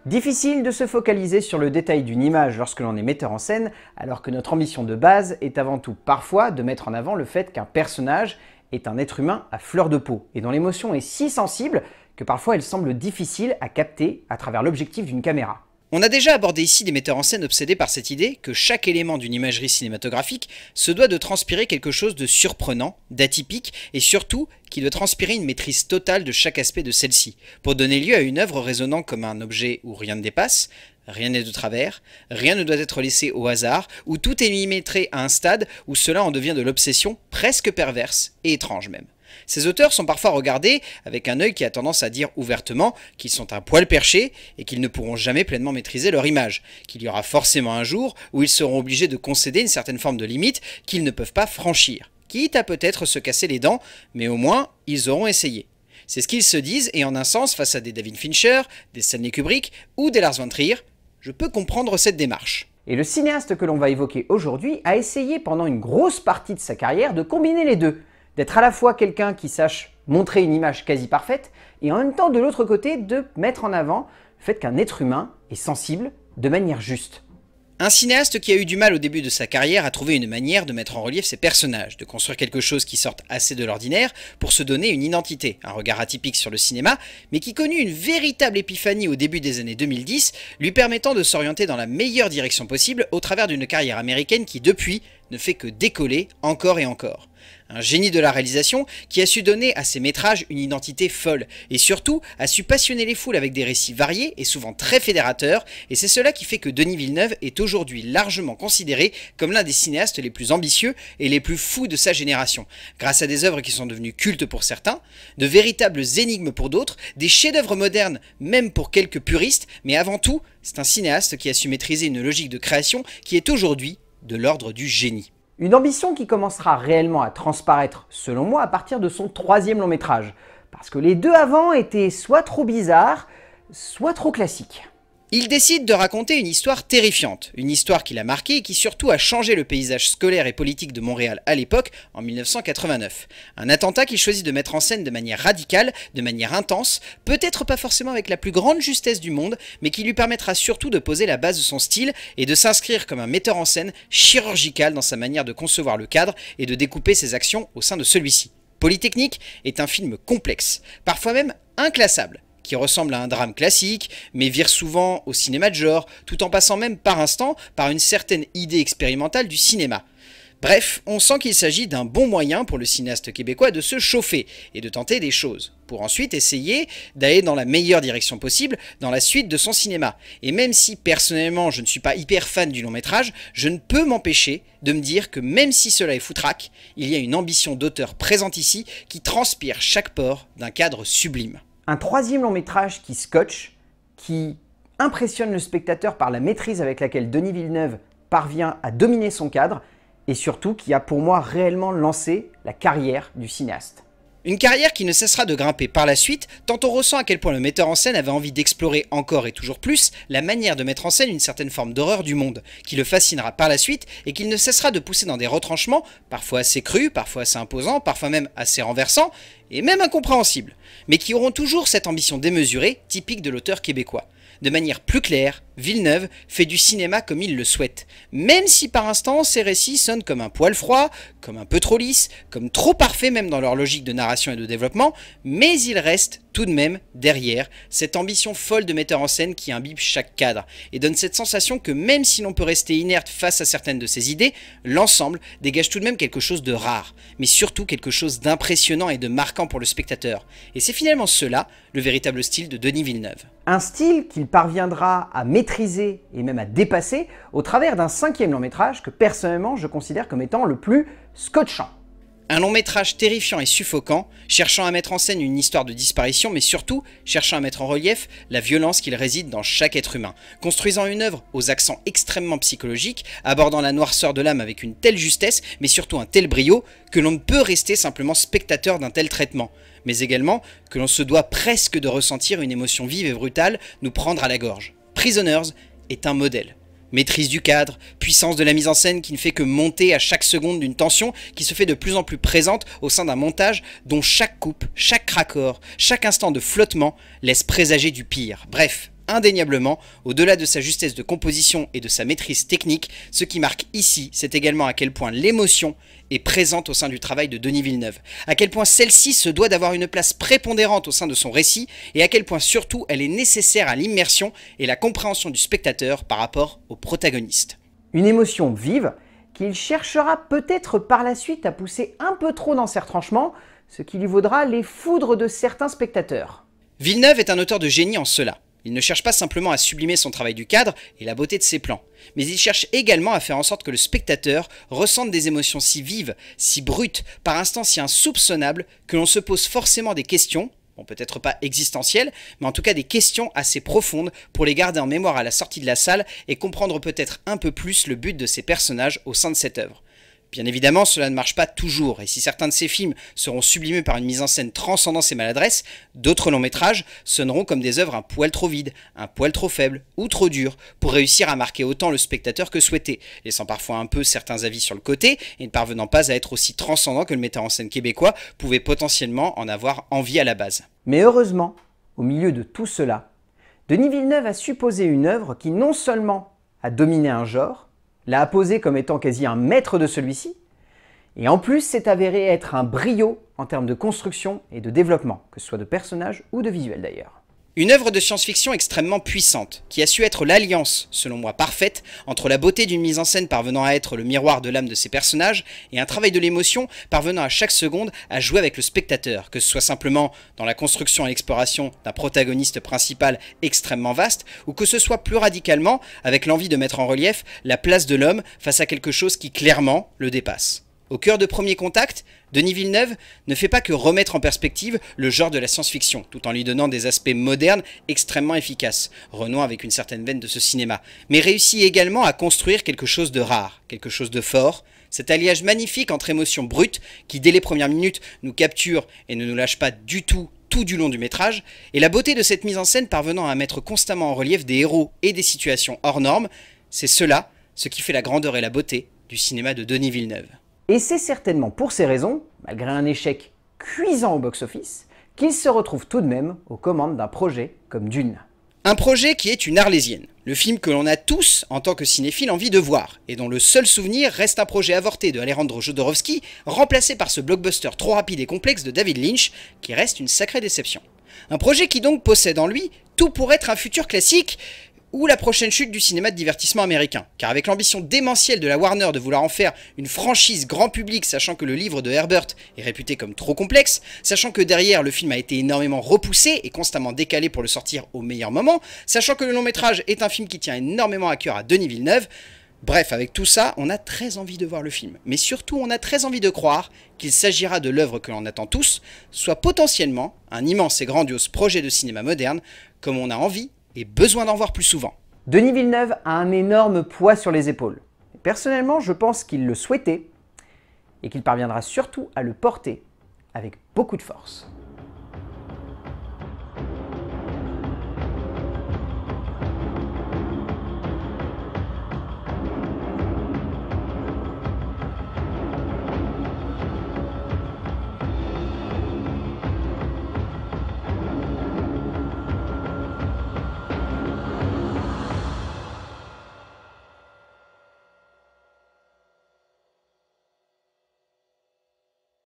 Difficile de se focaliser sur le détail d'une image lorsque l'on est metteur en scène, alors que notre ambition de base est avant tout parfois de mettre en avant le fait qu'un personnage est un être humain à fleur de peau, et dont l'émotion est si sensible que parfois elle semble difficile à capter à travers l'objectif d'une caméra. On a déjà abordé ici des metteurs en scène obsédés par cette idée que chaque élément d'une imagerie cinématographique se doit de transpirer quelque chose de surprenant, d'atypique, et surtout qui doit transpirer une maîtrise totale de chaque aspect de celle-ci, pour donner lieu à une œuvre résonnant comme un objet où rien ne dépasse, rien n'est de travers, rien ne doit être laissé au hasard, où tout est millimétré à un stade où cela en devient de l'obsession presque perverse et étrange même. Ces auteurs sont parfois regardés avec un œil qui a tendance à dire ouvertement qu'ils sont un poil perchés et qu'ils ne pourront jamais pleinement maîtriser leur image, qu'il y aura forcément un jour où ils seront obligés de concéder une certaine forme de limite qu'ils ne peuvent pas franchir, quitte à peut-être se casser les dents, mais au moins ils auront essayé. C'est ce qu'ils se disent, et en un sens, face à des David Fincher, des Stanley Kubrick ou des Lars von Trier, je peux comprendre cette démarche. Et le cinéaste que l'on va évoquer aujourd'hui a essayé pendant une grosse partie de sa carrière de combiner les deux, d'être à la fois quelqu'un qui sache montrer une image quasi parfaite, et en même temps de l'autre côté de mettre en avant le fait qu'un être humain est sensible de manière juste. Un cinéaste qui a eu du mal au début de sa carrière à trouver une manière de mettre en relief ses personnages, de construire quelque chose qui sorte assez de l'ordinaire pour se donner une identité, un regard atypique sur le cinéma, mais qui connut une véritable épiphanie au début des années 2010, lui permettant de s'orienter dans la meilleure direction possible au travers d'une carrière américaine qui depuis ne fait que décoller encore et encore. Un génie de la réalisation qui a su donner à ses métrages une identité folle et surtout a su passionner les foules avec des récits variés et souvent très fédérateurs, et c'est cela qui fait que Denis Villeneuve est aujourd'hui largement considéré comme l'un des cinéastes les plus ambitieux et les plus fous de sa génération, grâce à des œuvres qui sont devenues cultes pour certains, de véritables énigmes pour d'autres, des chefs-d'œuvre modernes même pour quelques puristes, mais avant tout, c'est un cinéaste qui a su maîtriser une logique de création qui est aujourd'hui de l'ordre du génie. Une ambition qui commencera réellement à transparaître, selon moi, à partir de son troisième long métrage. Parce que les deux avant étaient soit trop bizarres, soit trop classiques. Il décide de raconter une histoire terrifiante, une histoire qui l'a marqué et qui surtout a changé le paysage scolaire et politique de Montréal à l'époque, en 1989. Un attentat qu'il choisit de mettre en scène de manière radicale, de manière intense, peut-être pas forcément avec la plus grande justesse du monde, mais qui lui permettra surtout de poser la base de son style et de s'inscrire comme un metteur en scène chirurgical dans sa manière de concevoir le cadre et de découper ses actions au sein de celui-ci. Polytechnique est un film complexe, parfois même inclassable, qui ressemble à un drame classique, mais vire souvent au cinéma de genre, tout en passant même par instant par une certaine idée expérimentale du cinéma. Bref, on sent qu'il s'agit d'un bon moyen pour le cinéaste québécois de se chauffer et de tenter des choses, pour ensuite essayer d'aller dans la meilleure direction possible dans la suite de son cinéma. Et même si personnellement je ne suis pas hyper fan du long métrage, je ne peux m'empêcher de me dire que même si cela est foutraque, il y a une ambition d'auteur présente ici qui transpire chaque pore d'un cadre sublime. Un troisième long métrage qui scotche, qui impressionne le spectateur par la maîtrise avec laquelle Denis Villeneuve parvient à dominer son cadre, et surtout qui a pour moi réellement lancé la carrière du cinéaste. Une carrière qui ne cessera de grimper par la suite, tant on ressent à quel point le metteur en scène avait envie d'explorer encore et toujours plus la manière de mettre en scène une certaine forme d'horreur du monde, qui le fascinera par la suite et qu'il ne cessera de pousser dans des retranchements, parfois assez crus, parfois assez imposants, parfois même assez renversants, et même incompréhensibles, mais qui auront toujours cette ambition démesurée, typique de l'auteur québécois. De manière plus claire, Villeneuve fait du cinéma comme il le souhaite, même si par instants ses récits sonnent comme un poil froid, comme un peu trop lisse, comme trop parfaits même dans leur logique de narration et de développement, mais il reste tout de même derrière cette ambition folle de metteur en scène qui imbibe chaque cadre et donne cette sensation que même si l'on peut rester inerte face à certaines de ses idées, l'ensemble dégage tout de même quelque chose de rare, mais surtout quelque chose d'impressionnant et de marquant pour le spectateur. Et c'est finalement cela le véritable style de Denis Villeneuve. Un style qu'il parviendra à maîtriser et même à dépasser au travers d'un cinquième long métrage que personnellement je considère comme étant le plus scotchant. Un long métrage terrifiant et suffocant, cherchant à mettre en scène une histoire de disparition, mais surtout cherchant à mettre en relief la violence qu'il réside dans chaque être humain, construisant une œuvre aux accents extrêmement psychologiques, abordant la noirceur de l'âme avec une telle justesse, mais surtout un tel brio, que l'on ne peut rester simplement spectateur d'un tel traitement, mais également que l'on se doit presque de ressentir une émotion vive et brutale nous prendre à la gorge. Prisoners est un modèle. Maîtrise du cadre, puissance de la mise en scène qui ne fait que monter à chaque seconde d'une tension qui se fait de plus en plus présente au sein d'un montage dont chaque coupe, chaque raccord, chaque instant de flottement laisse présager du pire. Bref, indéniablement, au-delà de sa justesse de composition et de sa maîtrise technique, ce qui marque ici, c'est également à quel point l'émotion est présente au sein du travail de Denis Villeneuve, à quel point celle-ci se doit d'avoir une place prépondérante au sein de son récit, et à quel point surtout elle est nécessaire à l'immersion et la compréhension du spectateur par rapport au protagoniste. Une émotion vive qu'il cherchera peut-être par la suite à pousser un peu trop dans ses retranchements, ce qui lui vaudra les foudres de certains spectateurs. Villeneuve est un auteur de génie en cela. Il ne cherche pas simplement à sublimer son travail du cadre et la beauté de ses plans, mais il cherche également à faire en sorte que le spectateur ressente des émotions si vives, si brutes, par instants si insoupçonnables, que l'on se pose forcément des questions, bon peut-être pas existentielles, mais en tout cas des questions assez profondes pour les garder en mémoire à la sortie de la salle et comprendre peut-être un peu plus le but de ces personnages au sein de cette œuvre. Bien évidemment, cela ne marche pas toujours, et si certains de ces films seront sublimés par une mise en scène transcendant ses maladresses, d'autres longs métrages sonneront comme des œuvres un poil trop vides, un poil trop faibles ou trop dures pour réussir à marquer autant le spectateur que souhaité, laissant parfois un peu certains avis sur le côté et ne parvenant pas à être aussi transcendant que le metteur en scène québécois pouvait potentiellement en avoir envie à la base. Mais heureusement, au milieu de tout cela, Denis Villeneuve a su poser une œuvre qui non seulement a dominé un genre, l'a posé comme étant quasi un maître de celui-ci, et en plus s'est avéré être un brio en termes de construction et de développement, que ce soit de personnages ou de visuels d'ailleurs. Une œuvre de science-fiction extrêmement puissante, qui a su être l'alliance, selon moi parfaite, entre la beauté d'une mise en scène parvenant à être le miroir de l'âme de ses personnages, et un travail de l'émotion parvenant à chaque seconde à jouer avec le spectateur, que ce soit simplement dans la construction et l'exploration d'un protagoniste principal extrêmement vaste, ou que ce soit plus radicalement avec l'envie de mettre en relief la place de l'homme face à quelque chose qui clairement le dépasse. Au cœur de Premier Contact, Denis Villeneuve ne fait pas que remettre en perspective le genre de la science-fiction, tout en lui donnant des aspects modernes extrêmement efficaces, renouant avec une certaine veine de ce cinéma, mais réussit également à construire quelque chose de rare, quelque chose de fort, cet alliage magnifique entre émotions brutes qui dès les premières minutes nous capture et ne nous lâche pas du tout du long du métrage, et la beauté de cette mise en scène parvenant à mettre constamment en relief des héros et des situations hors normes, c'est cela ce qui fait la grandeur et la beauté du cinéma de Denis Villeneuve. Et c'est certainement pour ces raisons, malgré un échec cuisant au box-office, qu'il se retrouve tout de même aux commandes d'un projet comme Dune. Un projet qui est une arlésienne, le film que l'on a tous, en tant que cinéphile, envie de voir, et dont le seul souvenir reste un projet avorté de Alejandro Jodorowsky, remplacé par ce blockbuster trop rapide et complexe de David Lynch, qui reste une sacrée déception. Un projet qui donc possède en lui tout pour être un futur classique, ou la prochaine chute du cinéma de divertissement américain. Car avec l'ambition démentielle de la Warner de vouloir en faire une franchise grand public, sachant que le livre de Herbert est réputé comme trop complexe, sachant que derrière le film a été énormément repoussé et constamment décalé pour le sortir au meilleur moment, sachant que le long métrage est un film qui tient énormément à cœur à Denis Villeneuve, bref, avec tout ça, on a très envie de voir le film. Mais surtout, on a très envie de croire qu'il s'agira de l'œuvre que l'on attend tous, soit potentiellement un immense et grandiose projet de cinéma moderne, comme on a envie et besoin d'en voir plus souvent. Denis Villeneuve a un énorme poids sur les épaules. Personnellement, je pense qu'il le souhaitait et qu'il parviendra surtout à le porter avec beaucoup de force.